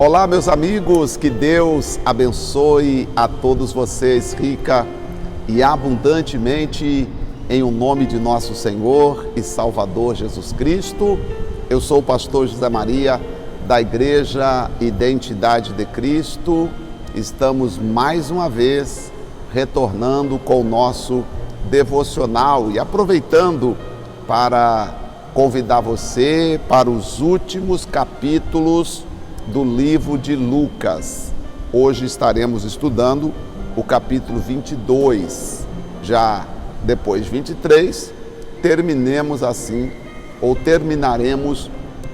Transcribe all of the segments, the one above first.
Olá, meus amigos, que Deus abençoe a todos vocês rica e abundantemente em o nome de nosso Senhor e Salvador Jesus Cristo. Eu sou o pastor José Maria da Igreja Identidade de Cristo. Estamos mais uma vez retornando com o nosso devocional e aproveitando para convidar você para os últimos capítulos do livro de Lucas. Hoje estaremos estudando o capítulo 22, já depois 23, terminaremos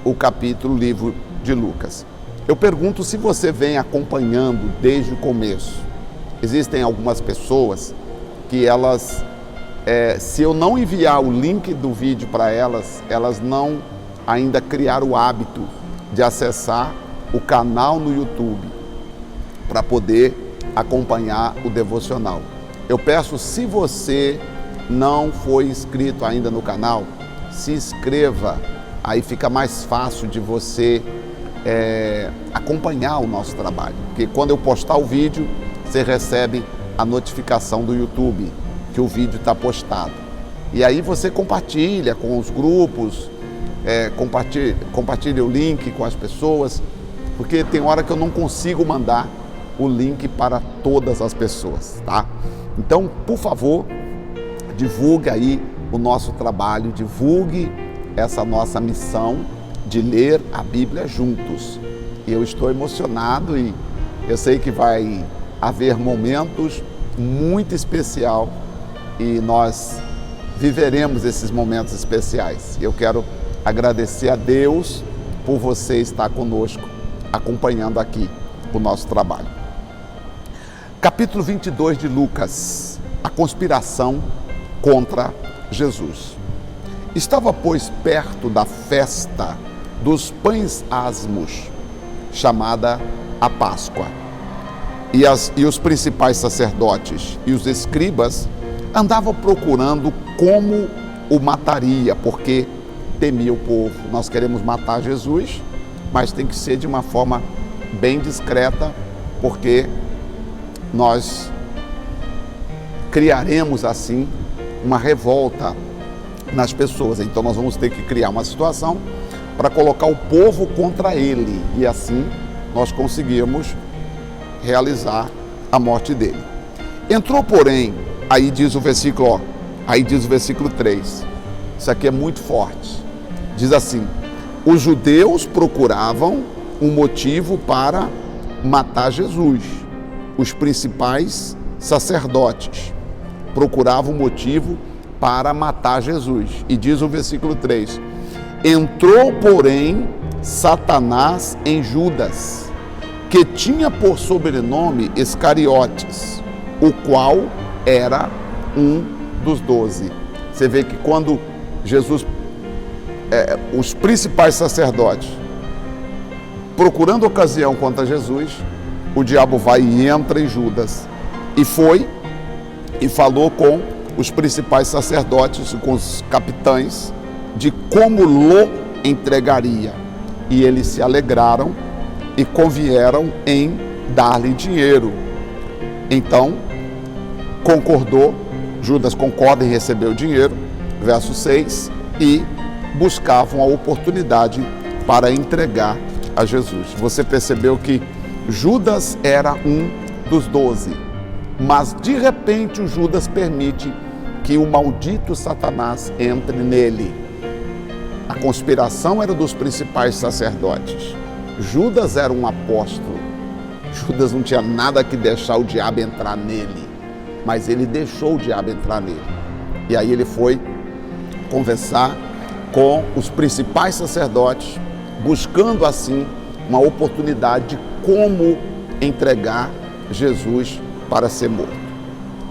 o capítulo livro de Lucas. Eu pergunto se você vem acompanhando desde o começo. Existem algumas pessoas que se eu não enviar o link do vídeo para elas não ainda criaram o hábito de acessar o canal no YouTube para poder acompanhar o devocional. Eu peço, se você não foi inscrito ainda no canal, se inscreva, aí fica mais fácil de você acompanhar o nosso trabalho, porque quando eu postar o vídeo, você recebe a notificação do YouTube que o vídeo está postado. E aí você compartilha com os grupos, compartilha o link com as pessoas, porque tem hora que eu não consigo mandar o link para todas as pessoas, tá? Então, por favor, divulgue aí o nosso trabalho, divulgue essa nossa missão de ler a Bíblia juntos. E eu estou emocionado e eu sei que vai haver momentos muito especiais e nós viveremos esses momentos especiais. Eu quero agradecer a Deus por você estar conosco, acompanhando aqui o nosso trabalho. Capítulo 22 de Lucas, a conspiração contra Jesus. Estava, pois, perto da festa dos pães asmos, chamada a Páscoa. E os principais sacerdotes e os escribas andavam procurando como o mataria, porque temia o povo. Nós queremos matar Jesus, mas tem que ser de uma forma bem discreta, porque nós criaremos assim uma revolta nas pessoas. Então nós vamos ter que criar uma situação para colocar o povo contra ele, e assim nós conseguimos realizar a morte dele. Entrou, porém, aí diz o versículo 3, isso aqui é muito forte, diz assim: os judeus procuravam um motivo para matar Jesus. Os principais sacerdotes procuravam um motivo para matar Jesus. E diz o versículo 3: entrou, porém, Satanás em Judas, que tinha por sobrenome Iscariotes, o qual era um dos 12. Você vê que quando Jesus, os principais sacerdotes, procurando ocasião contra Jesus, o diabo vai e entra em Judas. E foi e falou com os principais sacerdotes e com os capitães de como lo entregaria. E eles se alegraram e convieram em dar-lhe dinheiro. Então, Judas concorda em receber o dinheiro, verso 6, e buscavam a oportunidade para entregar a Jesus. Você percebeu que Judas era um dos 12, mas de repente o Judas permite que o maldito Satanás entre nele. A conspiração era dos principais sacerdotes. Judas era um apóstolo. Judas não tinha nada que deixar o diabo entrar nele, mas ele deixou o diabo entrar nele. E aí ele foi conversar com os principais sacerdotes, buscando assim uma oportunidade de como entregar Jesus para ser morto.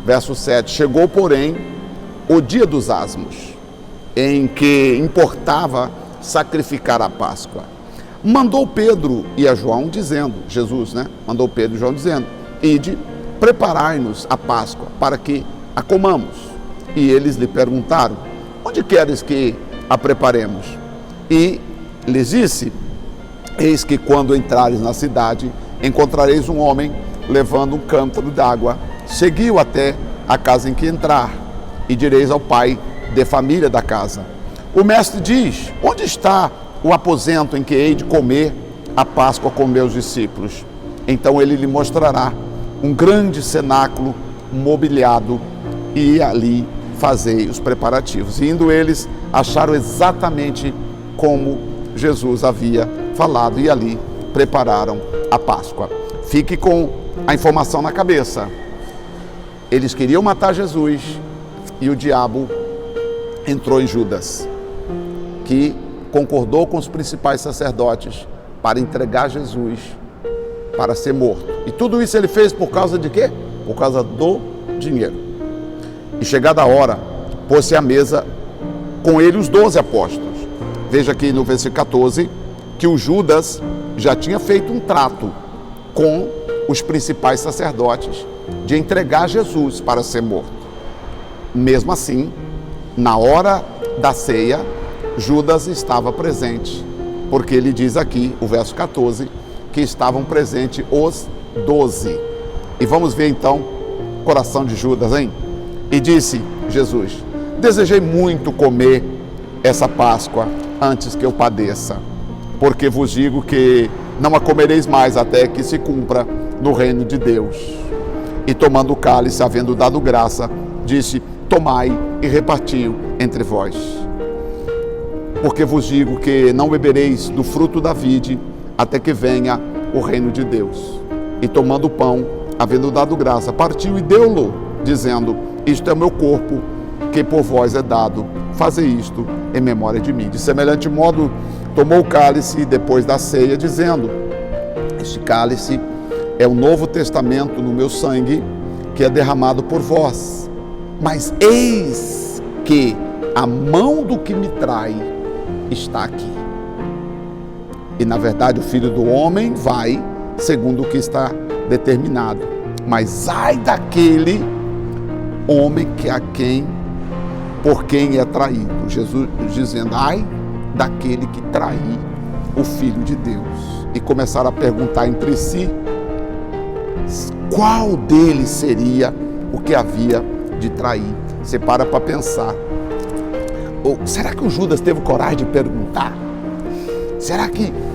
Verso 7, chegou, porém, o dia dos asmos, em que importava sacrificar a Páscoa. Mandou Pedro e a João dizendo, mandou Pedro e João dizendo, ide, preparai-nos a Páscoa, para que a comamos. E eles lhe perguntaram, onde queres que a preparemos? E lhes disse, Eis que quando entrares na cidade, encontrareis um homem levando um cântaro d'água. Segui-o até a casa em que entrar, e direis ao pai de família da casa: o mestre diz, onde está o aposento em que hei de comer a Páscoa com meus discípulos? Então ele lhe mostrará um grande cenáculo mobiliado, e ali fazei os preparativos. E indo eles, acharam exatamente como Jesus havia falado, e ali prepararam a Páscoa. Fique com a informação na cabeça. Eles queriam matar Jesus e o diabo entrou em Judas, que concordou com os principais sacerdotes para entregar Jesus para ser morto. E tudo isso ele fez por causa de quê? Por causa do dinheiro. E chegada a hora, pôs-se à mesa com ele os 12 apóstolos. Veja aqui no versículo 14 que o Judas já tinha feito um trato com os principais sacerdotes de entregar Jesus para ser morto. Mesmo assim, na hora da ceia, Judas estava presente, porque ele diz aqui, o verso 14, que estavam presentes os 12. E vamos ver então o coração de Judas, hein? E disse Jesus: desejei muito comer essa Páscoa antes que eu padeça, porque vos digo que não a comereis mais até que se cumpra no reino de Deus. E tomando o cálice, havendo dado graça, disse: tomai e repartiu entre vós. Porque vos digo que não bebereis do fruto da vide até que venha o reino de Deus. E tomando o pão, havendo dado graça, partiu e deu-lo, dizendo: isto é o meu corpo, que por vós é dado, fazei isto em memória de mim. De semelhante modo, tomou o cálice depois da ceia, dizendo: este cálice é o novo testamento no meu sangue, que é derramado por vós. Mas eis que a mão do que me trai está aqui. E na verdade o Filho do Homem vai segundo o que está determinado. Mas ai daquele homem por quem é traído. Jesus dizendo: ai daquele que trair o Filho de Deus. E começaram a perguntar entre si qual deles seria o que havia de trair. Você para pensar. Ou será que o Judas teve coragem de perguntar?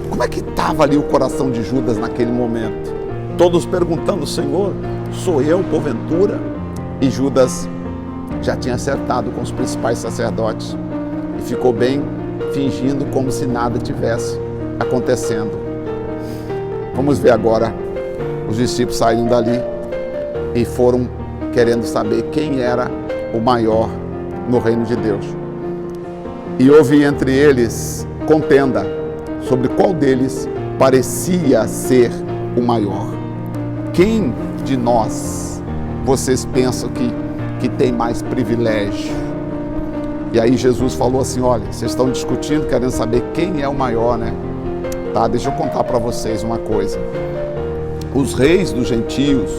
Como é que estava ali o coração de Judas naquele momento? Todos perguntando: Senhor, sou eu porventura? E Judas já tinha acertado com os principais sacerdotes e ficou bem fingindo como se nada tivesse acontecendo. Vamos ver agora. Os discípulos saíram dali e foram querendo saber quem era o maior no reino de Deus. E houve entre eles contenda sobre qual deles parecia ser o maior. Quem de nós vocês pensam que tem mais privilégio? E aí Jesus falou assim: olha, vocês estão discutindo, querendo saber quem é o maior, né? Tá, deixa eu contar para vocês uma coisa. Os reis dos gentios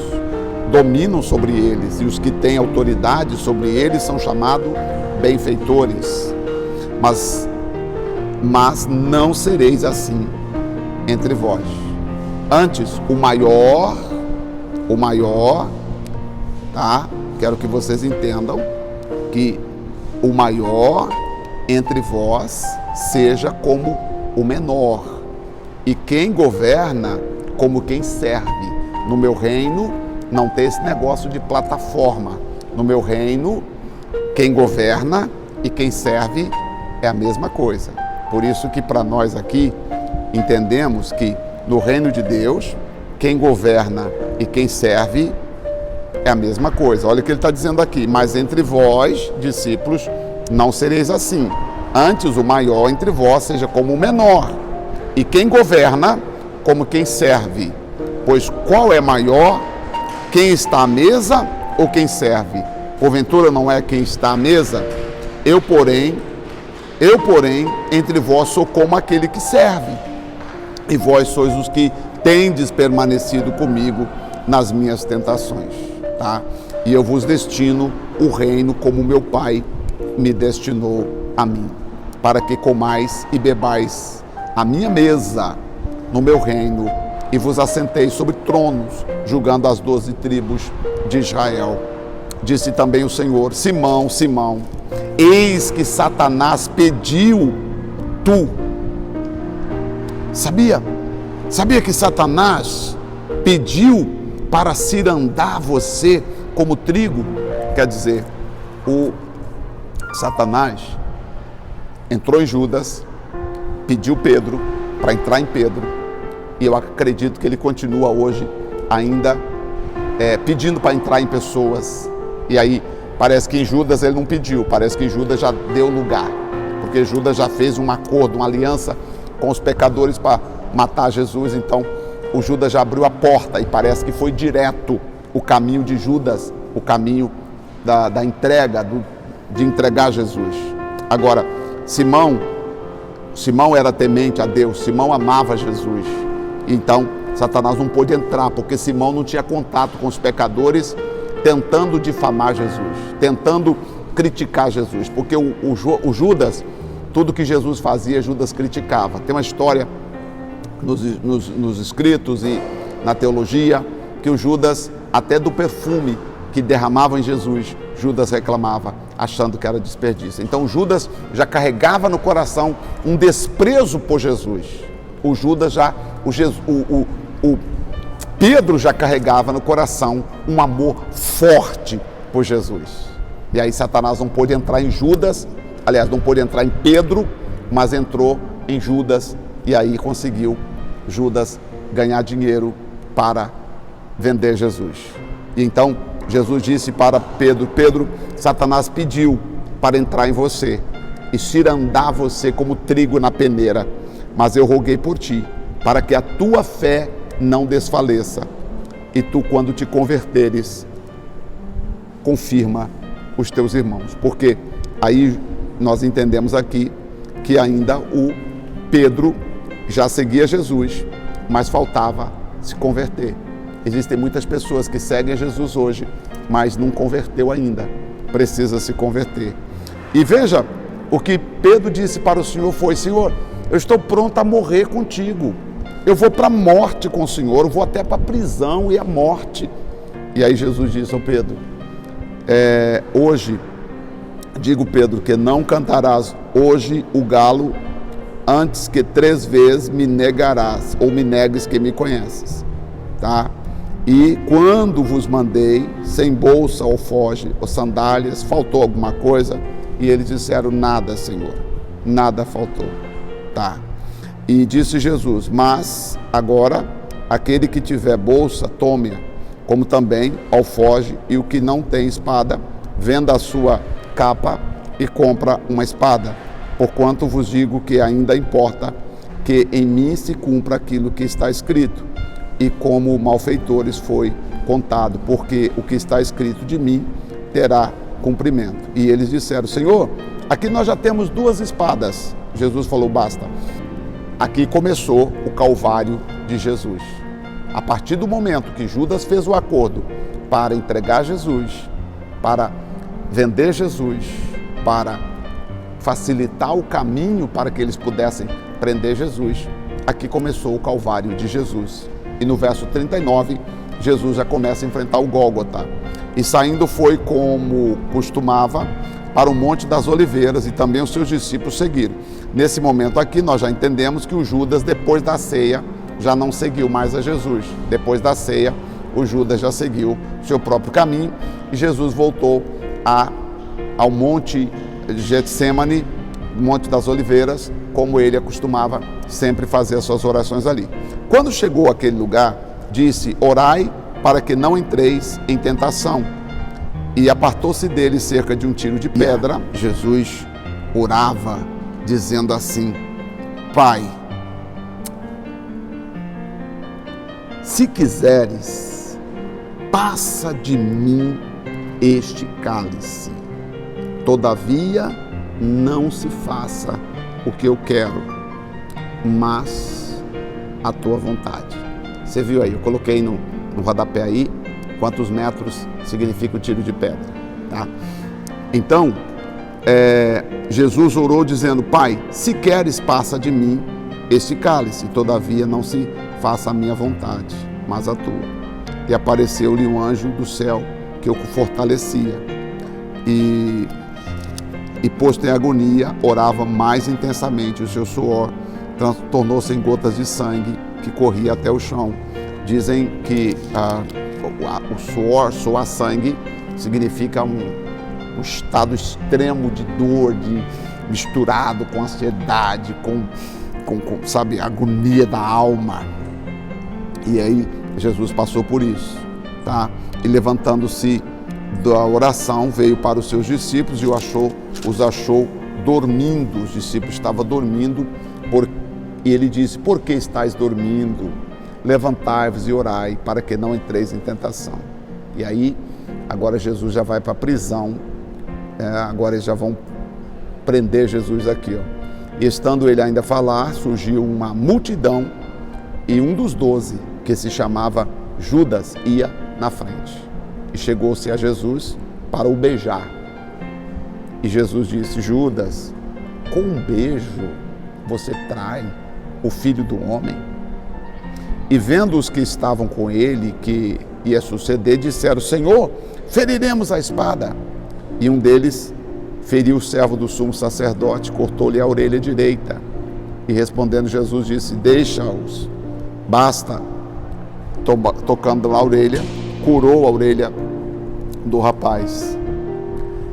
dominam sobre eles, e os que têm autoridade sobre eles são chamados benfeitores. Mas não sereis assim entre vós. Antes, o maior, tá? Quero que vocês entendam que o maior entre vós seja como o menor, e quem governa como quem serve. No meu reino não tem esse negócio de plataforma. No meu reino, quem governa e quem serve é a mesma coisa. Por isso que para nós aqui entendemos que no reino de Deus, quem governa e quem serve é a mesma coisa. Olha o que ele está dizendo aqui: mas entre vós, discípulos, não sereis assim. Antes o maior entre vós seja como o menor, e quem governa como quem serve. Pois qual é maior, quem está à mesa ou quem serve? Porventura não é quem está à mesa? Eu, porém, entre vós sou como aquele que serve. E vós sois os que tendes permanecido comigo nas minhas tentações, tá? E eu vos destino o reino como meu Pai me destinou a mim, para que comais e bebais a minha mesa, no meu reino e vos assentei sobre tronos, julgando as 12 tribos de Israel. Disse também o Senhor: Simão, Simão, eis que Satanás pediu tu. Sabia que Satanás pediu para cirandar você como trigo? Quer dizer, o Satanás entrou em Judas, pediu Pedro para entrar em Pedro, e eu acredito que ele continua hoje ainda pedindo para entrar em pessoas. E aí parece que em Judas ele não pediu, parece que em Judas já deu lugar, porque Judas já fez um acordo, uma aliança com os pecadores para matar Jesus. Então o Judas já abriu a porta e parece que foi direto o caminho de Judas, o caminho da entrega, de entregar Jesus. Agora, Simão era temente a Deus, Simão amava Jesus. Então Satanás não pôde entrar, porque Simão não tinha contato com os pecadores, tentando difamar Jesus, tentando criticar Jesus, porque o Judas, tudo que Jesus fazia, Judas criticava. Tem uma história nos escritos e na teologia, que o Judas, até do perfume que derramava em Jesus, Judas reclamava, achando que era desperdício. Então Judas já carregava no coração um desprezo por Jesus. Pedro já carregava no coração um amor forte por Jesus. E aí Satanás não pôde entrar em Judas, aliás, não pôde entrar em Pedro, mas entrou em Judas, e aí conseguiu Judas ganhar dinheiro para vender Jesus. E então Jesus disse para Pedro: Pedro, Satanás pediu para entrar em você e cirandar você como trigo na peneira, mas eu roguei por ti, para que a tua fé não desfaleça, e tu, quando te converteres, confirma os teus irmãos. Porque aí nós entendemos aqui que ainda o Pedro já seguia Jesus, mas faltava se converter. Existem muitas pessoas que seguem Jesus hoje, mas não converteu ainda, precisa se converter. E veja, o que Pedro disse para o Senhor foi: Senhor, eu estou pronto a morrer contigo, eu vou para a morte com o Senhor, eu vou até para a prisão e a morte. E aí Jesus disse ao Pedro: hoje, digo Pedro, que não cantarás hoje o galo antes que 3 vezes me negarás, ou me negues que me conheces, tá? E quando vos mandei, sem bolsa, alforje ou sandálias, faltou alguma coisa? E eles disseram: nada, Senhor, nada faltou, tá? E disse Jesus: mas agora, aquele que tiver bolsa, tome-a, como também alforje, e o que não tem espada, venda a sua capa e compra uma espada, porquanto vos digo que ainda importa que em mim se cumpra aquilo que está escrito, e como malfeitores foi contado, porque o que está escrito de mim terá cumprimento. E eles disseram: Senhor, aqui nós já temos 2 espadas. Jesus falou: basta. Aqui começou o calvário de Jesus. A partir do momento que Judas fez o acordo para entregar Jesus, para vender Jesus, para facilitar o caminho para que eles pudessem prender Jesus, aqui começou o calvário de Jesus. E no verso 39, Jesus já começa a enfrentar o Gólgota. E saindo foi, como costumava, para o Monte das Oliveiras, e também os seus discípulos seguiram. Nesse momento aqui, nós já entendemos que o Judas, depois da ceia, já não seguiu mais a Jesus. Depois da ceia, o Judas já seguiu seu próprio caminho, e Jesus voltou ao Monte Getsemane, Monte das Oliveiras, como ele acostumava sempre fazer as suas orações ali. Quando chegou àquele lugar, disse: orai para que não entreis em tentação. E apartou-se dele cerca de um tiro de pedra. Jesus orava dizendo assim: Pai, se quiseres, passa de mim este cálice. Todavia, não se faça o que eu quero, mas a tua vontade. Você viu aí, eu coloquei no rodapé aí quantos metros significa o tiro de pedra, tá? Então, Jesus orou dizendo: Pai, se queres, passa de mim este cálice, todavia não se faça a minha vontade, mas a tua. E apareceu-lhe um anjo do céu que o fortalecia. E posto em agonia, orava mais intensamente. O seu suor tornou-se em gotas de sangue que corria até o chão. Dizem que o suar sangue, significa um estado extremo de dor, misturado com ansiedade, com sabe, agonia da alma. E aí Jesus passou por isso, tá? E levantando-se da oração, veio para os seus discípulos e os achou dormindo. Os discípulos estavam dormindo, e ele disse: por que estáis dormindo? Levantai-vos e orai, para que não entreis em tentação. E aí, agora Jesus já vai para a prisão, agora eles já vão prender Jesus aqui, ó. E estando ele ainda a falar, surgiu uma multidão, e um dos 12, que se chamava Judas, ia na frente. E chegou-se a Jesus para o beijar. E Jesus disse: Judas, com um beijo você trai o Filho do Homem? E vendo os que estavam com ele que ia suceder, disseram: Senhor, feriremos a espada. E um deles feriu o servo do sumo sacerdote, cortou-lhe a orelha direita. E respondendo Jesus disse: deixa-os, basta. Tocando na orelha, curou a orelha do rapaz.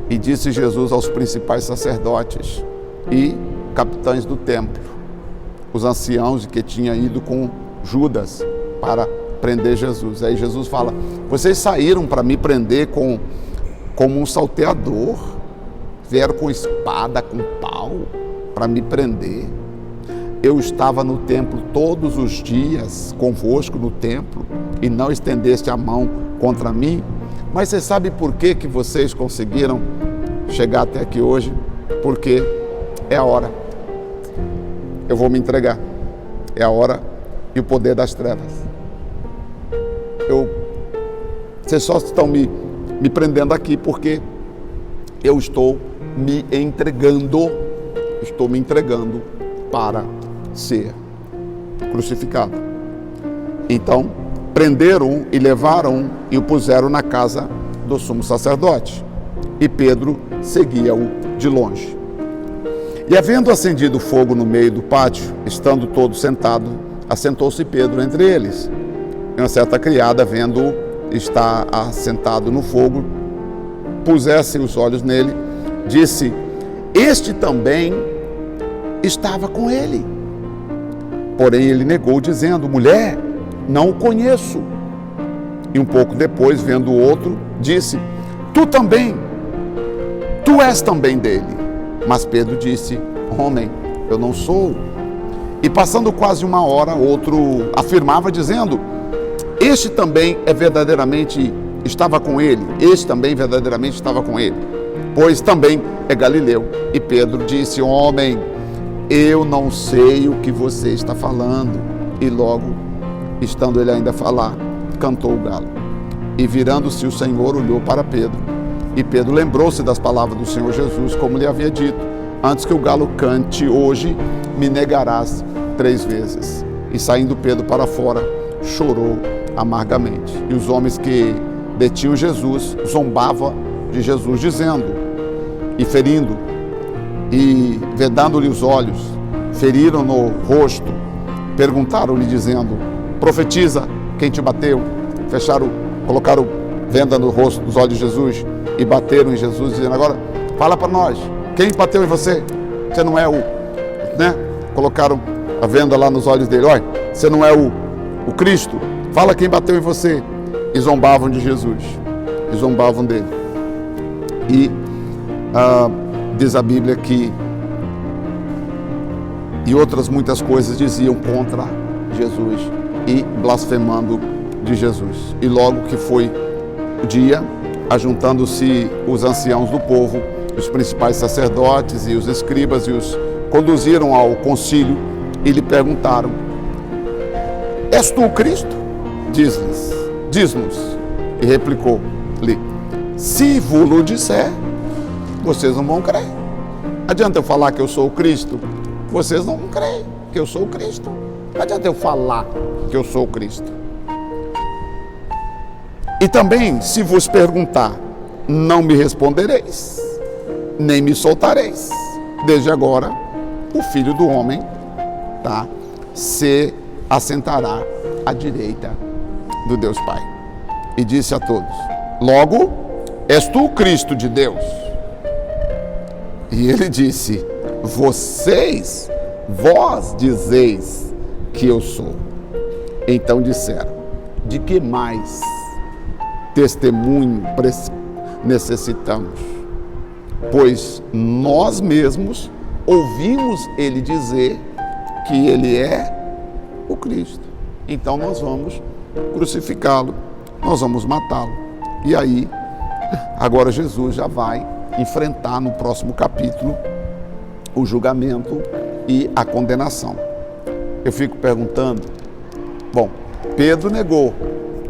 E disse Jesus aos principais sacerdotes e capitães do templo, os anciãos que tinham ido com Judas para prender Jesus. Aí Jesus fala: vocês saíram para me prender como um salteador, vieram com espada, com pau para me prender. Eu estava no templo todos os dias, convosco no templo, e não estendeste a mão contra mim. Mas você sabe por que vocês conseguiram chegar até aqui hoje? Porque é a hora. Eu vou me entregar. É a hora e o poder das trevas. Vocês só estão me prendendo aqui porque eu estou me entregando. Estou me entregando para ser crucificado. Então, prenderam e levaram e o puseram na casa do sumo sacerdote. E Pedro seguia-o de longe. E havendo acendido fogo no meio do pátio, estando todos sentados, assentou-se Pedro entre eles. E uma certa criada, vendo estar assentado no fogo, pusesse os olhos nele, disse: este também estava com ele. Porém ele negou, dizendo: mulher, não o conheço. E um pouco depois, vendo o outro, disse: tu és também dele. Mas Pedro disse: homem, eu não sou. E passando quase uma hora, outro afirmava, dizendo: este também verdadeiramente estava com ele. Este também verdadeiramente estava com ele, pois também é galileu. E Pedro disse: homem, eu não sei o que você está falando. E logo, estando ele ainda a falar, cantou o galo. E virando-se o Senhor, olhou para Pedro. E Pedro lembrou-se das palavras do Senhor Jesus, como lhe havia dito: antes que o galo cante, hoje me negarás 3 vezes. E saindo Pedro para fora, chorou amargamente. E os homens que detinham Jesus zombavam de Jesus, dizendo e ferindo, e vedando-lhe os olhos, feriram no rosto, perguntaram-lhe dizendo: profetiza, quem te bateu? Colocaram venda no rosto dos olhos de Jesus e bateram em Jesus, dizendo: agora fala para nós, quem bateu em você? Você não é colocaram a venda lá nos olhos dele: olha, você não é o Cristo, fala quem bateu em você. E zombavam de Jesus, e zombavam dele. E diz a Bíblia que e outras muitas coisas diziam contra Jesus e blasfemando de Jesus. E logo que foi o dia, ajuntando-se os anciãos do povo, os principais sacerdotes e os escribas, e os conduziram ao concílio e lhe perguntaram: és tu o Cristo? Diz-nos. E replicou-lhe: se vos disser, vocês não vão crer. Adianta eu falar que eu sou o Cristo? Vocês não creem. que eu sou o Cristo. Não adianta eu falar que eu sou o Cristo. E também, se vos perguntar, não me respondereis, nem me soltareis. Desde agora, o Filho do Homem, tá, se assentará à direita do Deus Pai. E disse a todos: logo, és tu o Cristo de Deus? E ele disse: vós dizeis que eu sou. Então disseram: de que mais testemunho necessitamos? Pois nós mesmos ouvimos ele dizer que ele é o Cristo. Então nós vamos crucificá-lo, nós vamos matá-lo. E aí, agora Jesus já vai enfrentar no próximo capítulo o julgamento e a condenação. Eu fico perguntando, bom, Pedro negou,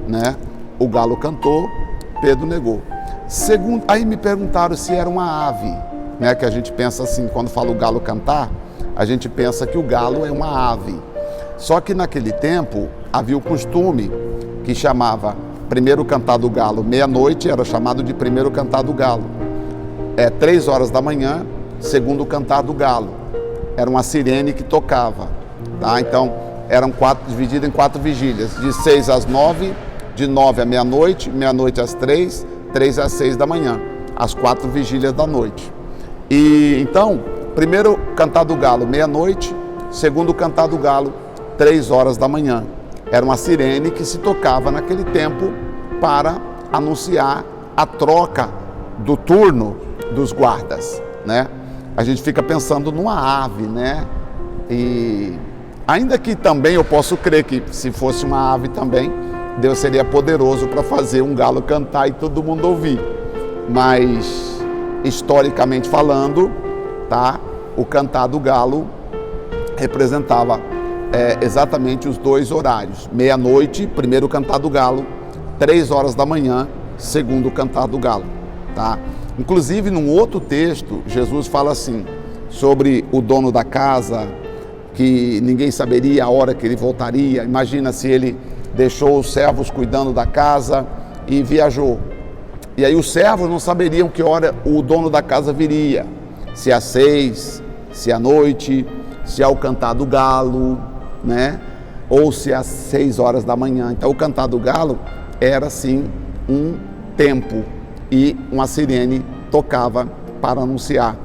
né? O galo cantou, Pedro negou. Segundo, aí me perguntaram se era uma ave, né? Que a gente pensa assim, quando fala o galo cantar, a gente pensa que o galo é uma ave. Só que naquele tempo havia o costume que chamava primeiro cantar do galo, meia-noite era chamado de primeiro cantar do galo. 3 horas da manhã, segundo cantar do galo. Era uma sirene que tocava, tá? Então, eram dividido em 4 vigílias, de 6 às 9, de 9 à meia-noite, meia-noite às 3, 3 às 6 da manhã, as 4 vigílias da noite. E então, primeiro cantar do galo, meia-noite, segundo cantar do galo, 3 horas da manhã. Era uma sirene que se tocava naquele tempo para anunciar a troca do turno dos guardas, né? A gente fica pensando numa ave, né? E ainda que também eu posso crer que se fosse uma ave também, Deus seria poderoso para fazer um galo cantar e todo mundo ouvir. Mas, historicamente falando, tá? O cantar do galo representava exatamente os 2 horários. Meia-noite, primeiro cantar do galo, 3 horas da manhã, segundo cantar do galo, tá? Inclusive, num outro texto, Jesus fala assim, sobre o dono da casa, que ninguém saberia a hora que ele voltaria. Imagina se ele deixou os servos cuidando da casa e viajou. E aí os servos não saberiam que hora o dono da casa viria. Se às 6, se à noite, se ao cantar do galo, né? Ou se às 6 horas da manhã. Então o cantar do galo era sim um tempo e uma sirene tocava para anunciar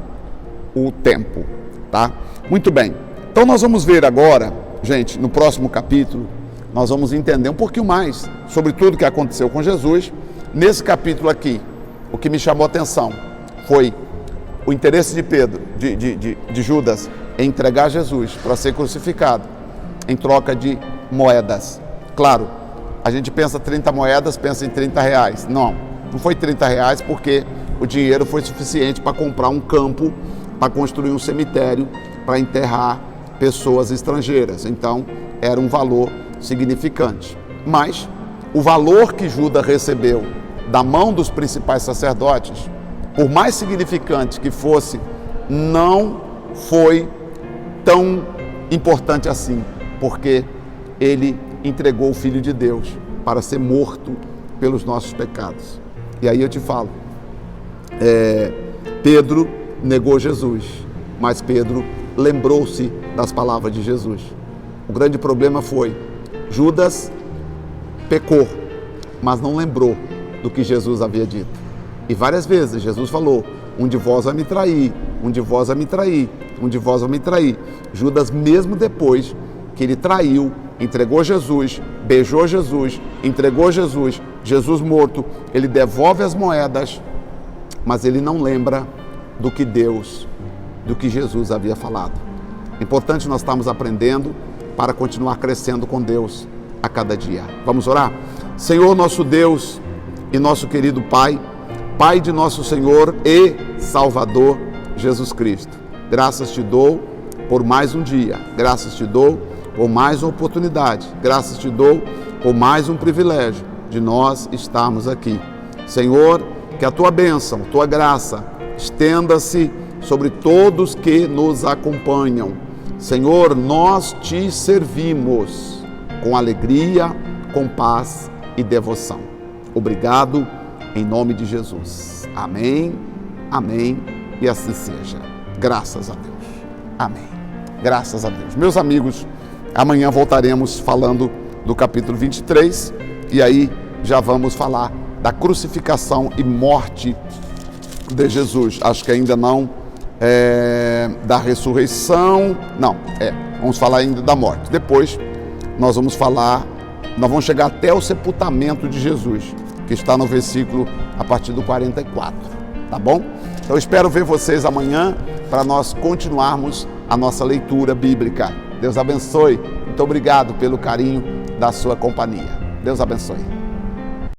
o tempo, tá? Muito bem. Então nós vamos ver agora, gente, no próximo capítulo, nós vamos entender um pouquinho mais sobre tudo que aconteceu com Jesus. Nesse capítulo aqui, o que me chamou a atenção foi o interesse de Pedro, de Judas, em entregar Jesus para ser crucificado em troca de moedas. Claro, a gente pensa 30 moedas, pensa em 30 reais. Não foi 30 reais porque o dinheiro foi suficiente para comprar um campo, para construir um cemitério, para enterrar pessoas estrangeiras. Então, era um valor significante. Mas o valor que Judas recebeu da mão dos principais sacerdotes, por mais significante que fosse, não foi tão importante assim, porque ele entregou o Filho de Deus para ser morto pelos nossos pecados. E aí eu te falo, Pedro negou Jesus, mas Pedro lembrou-se das palavras de Jesus. O grande problema foi, Judas pecou, mas não lembrou do que Jesus havia dito. E várias vezes Jesus falou, um de vós vai me trair, um de vós vai me trair, um de vós vai me trair. Judas, mesmo depois que ele traiu, entregou Jesus, beijou Jesus, entregou Jesus, Jesus morto, ele devolve as moedas, mas ele não lembra do que Jesus havia falado. É importante nós estarmos aprendendo para continuar crescendo com Deus a cada dia. Vamos orar? Senhor, nosso Deus e nosso querido Pai, Pai de nosso Senhor e Salvador Jesus Cristo, graças te dou por mais um dia, graças te dou por mais uma oportunidade, graças te dou por mais um privilégio de nós estarmos aqui. Senhor, que a tua bênção, tua graça estenda-se sobre todos que nos acompanham. Senhor, nós te servimos com alegria, com paz e devoção. Obrigado, em nome de Jesus. Amém, amém e assim seja. Graças a Deus. Amém. Graças a Deus. Meus amigos, amanhã voltaremos falando do capítulo 23 e aí já vamos falar da crucificação e morte de Jesus. Acho que ainda não da ressurreição, vamos falar ainda da morte. Depois nós vamos chegar até o sepultamento de Jesus, que está no versículo a partir do 44, tá bom? Então espero ver vocês amanhã para nós continuarmos a nossa leitura bíblica. Deus abençoe, muito obrigado pelo carinho da sua companhia. Deus abençoe.